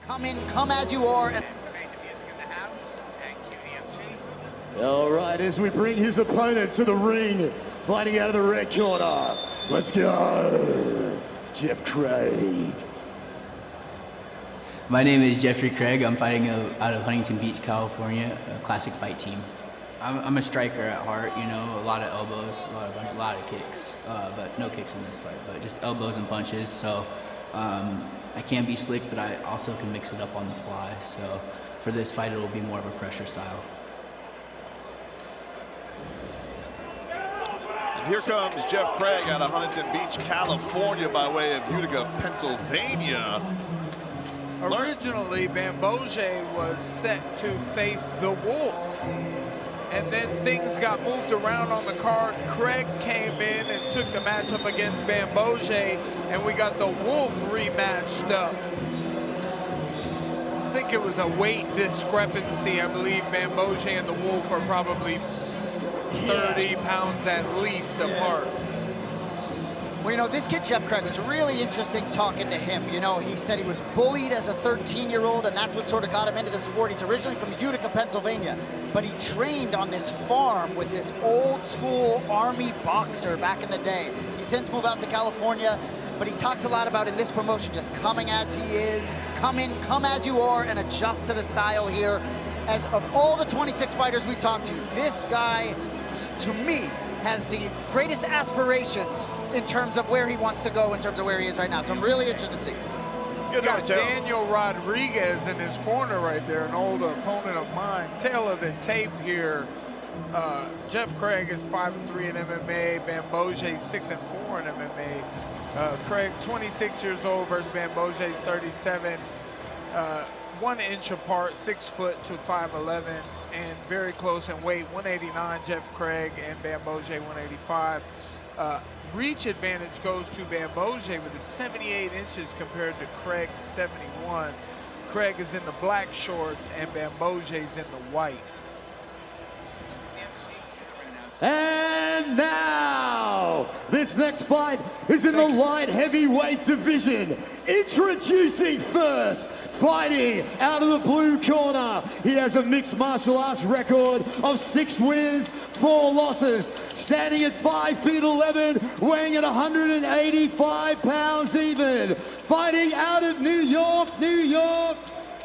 Come in, come as you are. And all right, as we bring his opponent to the ring, fighting out of the red corner. Let's go, Jeff Craig. My name is Jeffrey Craig. I'm fighting out of Huntington Beach, California, a classic fight team. I'm a striker at heart, you know, a lot of elbows, a lot of kicks, but no kicks in this fight, but just elbows and punches. So I can be slick, but I also can mix it up on the fly. So for this fight, it will be more of a pressure style. Here comes Jeff Craig out of Huntington Beach, California, by way of Utica, Pennsylvania. Originally, Bamboje was set to face the Wolf, and then things got moved around on the card. Craig came in and took the matchup against Bamboje, and we got the Wolf rematched up. I think it was a weight discrepancy. I believe Bamboje and the Wolf are probably 30 pounds at least apart. Well, you know, this kid, Jeff Craig, was really interesting talking to him. You know, he said he was bullied as a 13-year-old, and that's what sort of got him into the sport. He's originally from Utica, Pennsylvania, but he trained on this farm with this old-school Army boxer back in the day. He's since moved out to California, but he talks a lot about in this promotion just coming as he is, come in, come as you are, and adjust to the style here. As of all the 26 fighters we talked to, this guy, to me, has the greatest aspirations in terms of where he wants to go, in terms of where he is right now. So I'm really interested to see. He's got Daniel Rodriguez in his corner right there, an old opponent of mine. Tail of the tape here. Jeff Craig is 5-3 in MMA. Bamboje 6-4 in MMA. Craig 26 years old versus Bamboje 37. 1 inch apart, 6 foot to 5'11", and very close in weight. 189 Jeff Craig and Bamboje 185. Reach advantage goes to Bamboje with the 78 inches compared to Craig's 71. Craig is in the black shorts and Bamboje's in the white. And now, this next fight is in the light heavyweight division. Introducing first, fighting out of the blue corner. He has a mixed martial arts record of 6 wins, 4 losses. Standing at 5'11", weighing at 185 pounds even. Fighting out of New York,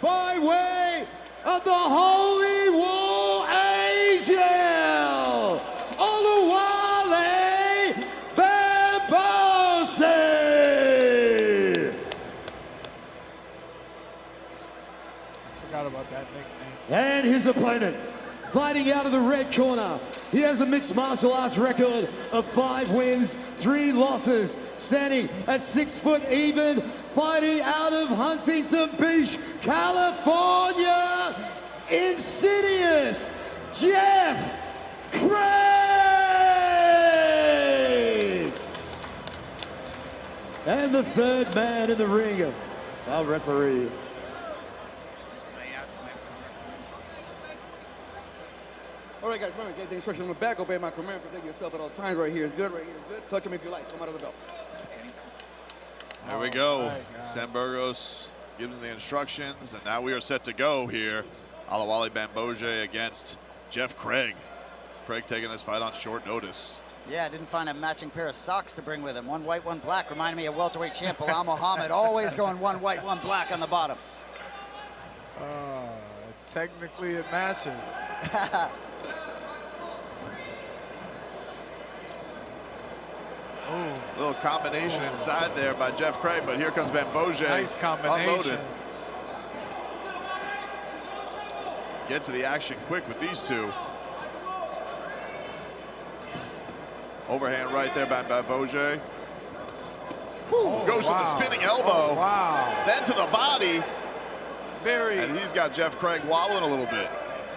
by way of the Holy War Angel, Oluwale Bambose. Forgot about that nickname. And his opponent, fighting out of the red corner. He has a mixed martial arts record of 5 wins, 3 losses, standing at 6 foot even, fighting out of Huntington Beach, California, Insidious Jeff Craig! And the third man in the ring, our referee. All right, guys, remember, get the instructions on the back. Obey my command. Protect yourself at all times. Right here is good. Right here is good. Touch them if you like. Come out of the belt. There we go. Right, Sam Burgos gives him the instructions, and now we are set to go here. Oluwale Bamboje against Jeff Craig. Craig taking this fight on short notice. Yeah, didn't find a matching pair of socks to bring with him. 1 white, 1 black. Reminded me of welterweight champ Bilal Muhammad, always going 1 white, 1 black on the bottom. Technically it matches. Ooh. Little combination inside there by Jeff Craig, but here comes Bamboje. Nice combination. Get to the action quick with these two. Overhand right there by Bamboje. Goes to the spinning elbow. Oh, wow. Then to the body. And he's got Jeff Craig wobbling a little bit.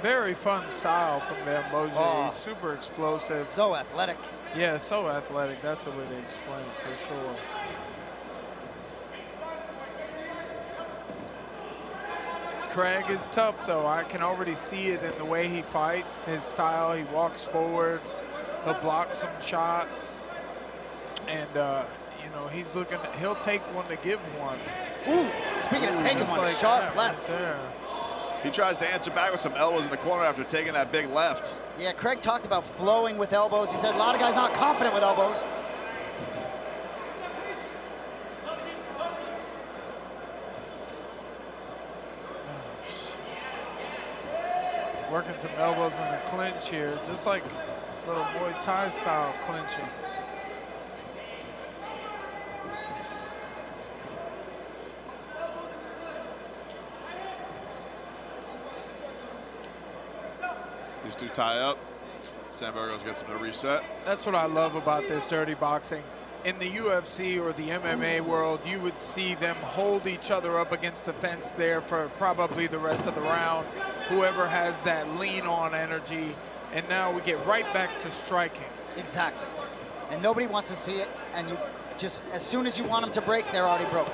Very fun style from Bamboje. Oh. He's super explosive. So athletic. Yeah, so athletic. That's the way to explain it for sure. Craig is tough, though. I can already see it in the way he fights, his style. He walks forward. He'll block some shots. And, you know, he'll take one to give one. Ooh, speaking of taking one, like sharp that left. right there. He tries to answer back with some elbows in the corner after taking that big left. Yeah, Craig talked about flowing with elbows. He said a lot of guys not confident with elbows. Working some elbows in the clinch here, just like little Muay Thai style clinching. These two tie up. Sam Burgos gets him to reset. That's what I love about this dirty boxing. In the UFC or the MMA world, you would see them hold each other up against the fence there for probably the rest of the round. Whoever has that lean on energy. And now we get right back to striking. Exactly. And nobody wants to see it. And you just, as soon as you want them to break, they're already broken.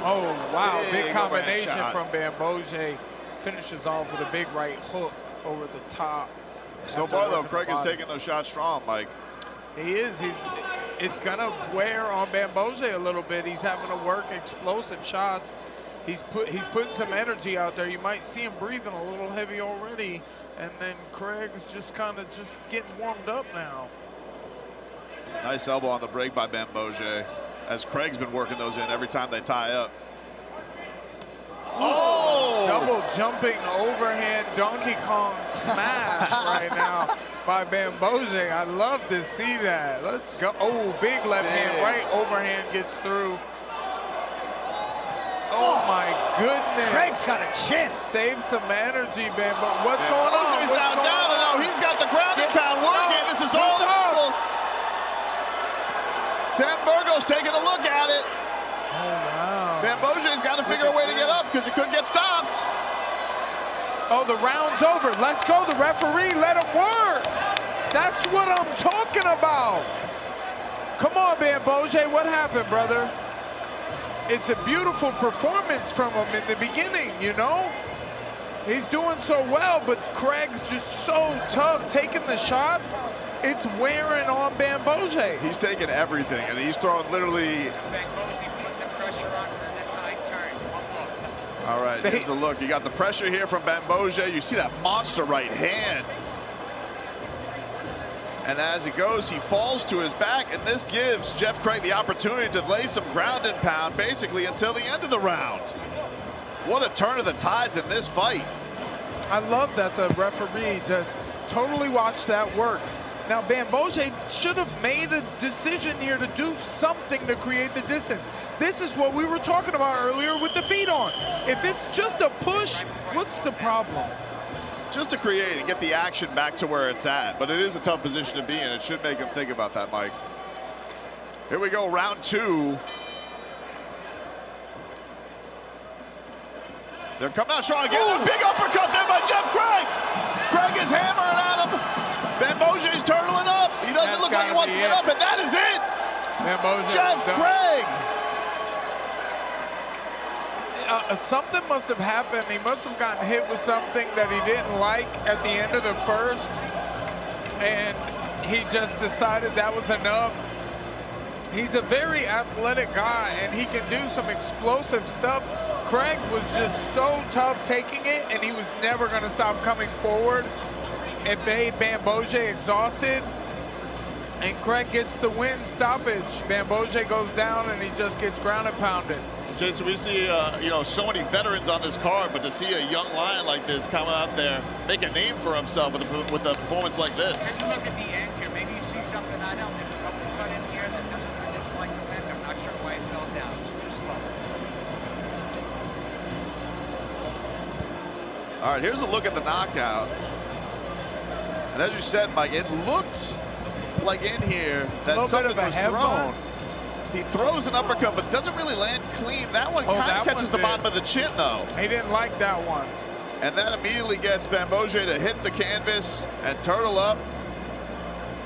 Oh, wow. Big Big combination overhand shot. from Bamboje. Finishes off with a big right hook over the top. So After far, though, working the Craig is body. taking those shots strong, Mike. He is. It's gonna wear on Bamboje a little bit. He's having to work explosive shots. He's putting some energy out there. You might see him breathing a little heavy already, and then Craig's just kind of just getting warmed up now. Nice elbow on the break by Bamboje, as Craig's been working those in every time they tie up. Oh! Double jumping overhand Donkey Kong smash right now by Bamboje. I love to see that. Let's go. Oh, big left hand, right overhand gets through. Oh my goodness. Craig's got a chin. Save some energy, Bambo. What's going on? He's What's down, going down, and on? now he's got the ground and pound No. working. This is all What's up? illegal. Sam Burgos taking a look at it. Oh, wow. Bamboje's got to figure a way to get up because he couldn't get stopped. Oh, the round's over. Let's go. The referee, let him work. That's what I'm talking about. Come on, Bamboje. What happened, brother? It's a beautiful performance from him in the beginning, you know? He's doing so well, but Craig's just so tough taking the shots. It's wearing on Bamboje. He's taking everything, and he's throwing literally. All right, here's the look. You got the pressure here from Bamboje. You see that monster right hand. And as he goes, he falls to his back, and this gives Jeff Craig the opportunity to lay some ground and pound basically until the end of the round. What a turn of the tides in this fight. I love that the referee just totally watched that work. Now, Bamboje should have made a decision here to do something to create the distance. This is what we were talking about earlier with the feet on. If it's just a push, what's the problem? Just to create and get the action back to where it's at. But it is a tough position to be in. It should make him think about that, Mike. Here we go, round two. They're coming out strong again. A big uppercut there by Jeff Craig. Craig is hammering at him. Bamboje's turtling up. He doesn't That's look like he gotta wants to be get it. up, and that is it. Bamboje Jeff was done. Craig. Something must have happened. He must have gotten hit with something that he didn't like at the end of the first, and he just decided that was enough. He's a very athletic guy, and he can do some explosive stuff. Craig was just so tough taking it, and he was never going to stop coming forward. It made Bamboje exhausted, and Craig gets the win stoppage. Bamboje goes down, and he just gets ground and pounded. Jason, we see so many veterans on this card, but to see a young lion like this come out there, make a name for himself with a performance like this. Take a look at the end here. Maybe you see something I don't. There's a couple cut in here that doesn't really look like the lens. I'm not sure why it fell down. It's too slow. All right, here's a look at the knockout. And as you said, Mike, it looked like in here that little something bit of a was headbutt. thrown. He throws an uppercut, but doesn't really land clean. That one kind that of catches one the did. bottom of the chin, though. He didn't like that one. And that immediately gets Bamboje to hit the canvas and turtle up.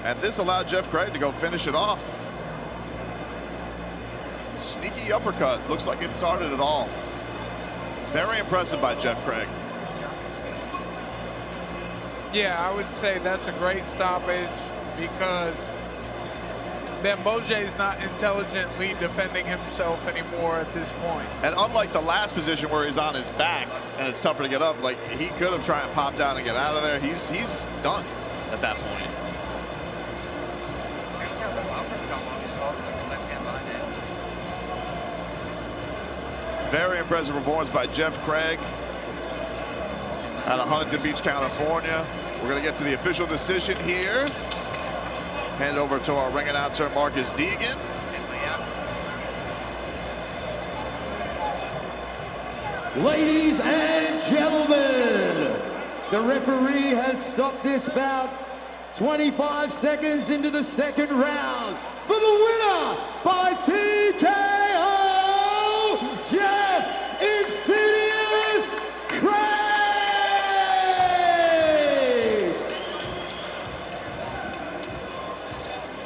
And this allowed Jeff Craig to go finish it off. Sneaky uppercut. Looks like it started it all. Very impressive by Jeff Craig. Yeah, I would say that's a great stoppage because Bamboje is not intelligently defending himself anymore at this point. And unlike the last position where he's on his back and it's tougher to get up, like he could have tried and pop down and get out of there. He's done at that point. Very impressive performance by Jeff Craig out of Huntington Beach, California. We're going to get to the official decision here. Hand over to our ring announcer, Marcus Deegan. Ladies and gentlemen, the referee has stopped this bout 25 seconds into the second round for the winner by TKO, Jeff Insidious Craig.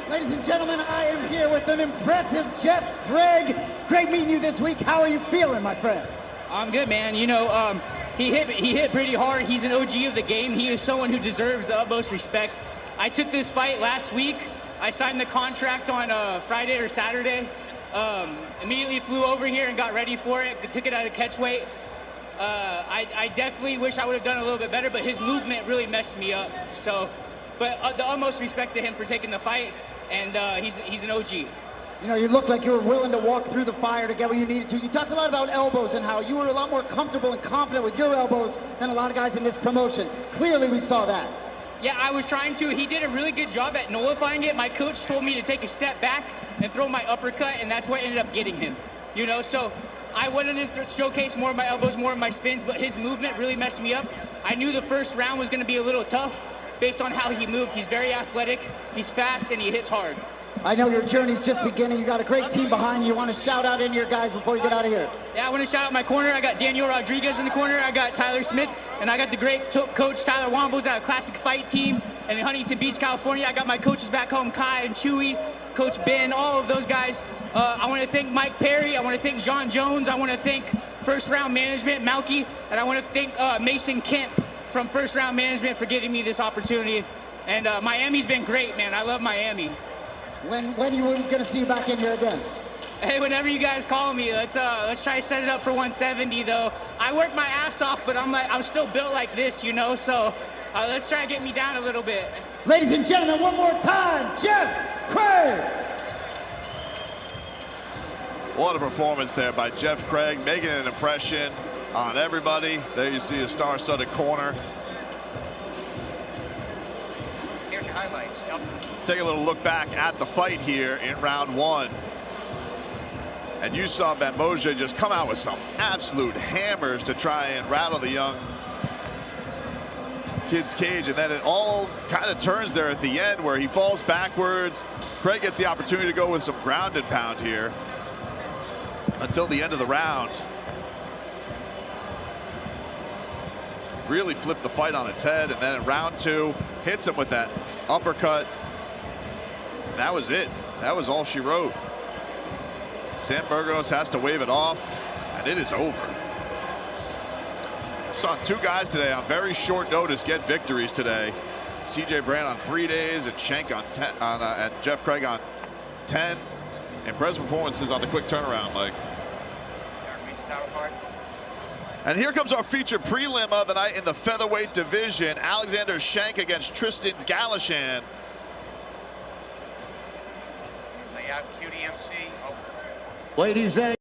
Ladies and gentlemen, I am here with an impressive Jeff Craig. Great meeting you this week. How are you feeling, my friend? I'm good, man. You know, he hit pretty hard. He's an OG of the game. He is someone who deserves the utmost respect. I took this fight last week. I signed the contract on Friday or Saturday. Immediately flew over here and got ready for it. Took it out of catch weight. I definitely wish I would have done a little bit better, but his movement really messed me up. So, but the utmost respect to him for taking the fight, and he's an OG. You know, you looked like you were willing to walk through the fire to get what you needed to. You talked a lot about elbows and how you were a lot more comfortable and confident with your elbows than a lot of guys in this promotion. Clearly, we saw that. Yeah, I was trying to. He did a really good job at nullifying it. My coach told me to take a step back and throw my uppercut, and that's what ended up getting him. You know, so I wanted to showcase more of my elbows, more of my spins, but his movement really messed me up. I knew the first round was going to be a little tough based on how he moved. He's very athletic, he's fast, and he hits hard. I know your journey's just beginning. You got a great team behind you. You want to shout out any of your guys before you get out of here? Yeah, I want to shout out my corner. I got Daniel Rodriguez in the corner. I got Tyler Smith, and I got the great coach Tyler Wombles out of Classic Fight Team and in Huntington Beach, California. I got my coaches back home, Kai and Chewy, Coach Ben, all of those guys. I want to thank Mike Perry. I want to thank John Jones. I want to thank First Round Management, Malky, and I want to thank Mason Kemp from First Round Management for giving me this opportunity. And Miami's been great, man. I love Miami. When are you going to see you back in here again? Hey, whenever you guys call me, let's try to set it up for 170 though. I work my ass off, but I'm still built like this, you know. So let's try to get me down a little bit. Ladies and gentlemen, one more time, Jeff Craig. What a performance there by Jeff Craig, making an impression on everybody. There you see a star-studded corner. Here's your highlights. Yep. Take a little look back at the fight here in round one. And you saw Bamboje just come out with some absolute hammers to try and rattle the young kid's cage. And then it all kind of turns there at the end where he falls backwards. Craig gets the opportunity to go with some ground and pound here until the end of the round. Really flipped the fight on its head. And then in round two, hits him with that uppercut. That was it. That was all she wrote. Sam Burgos has to wave it off, and it is over. Saw two guys today on very short notice get victories today. CJ Brand on 3 days, and Schenk on 10, and Jeff Craig on 10. Impressive performances on the quick turnaround, Mike. And here comes our featured prelim of the night in the featherweight division. Alexander Schenk against Tristan Galashan. Lay out QDMC. Ladies and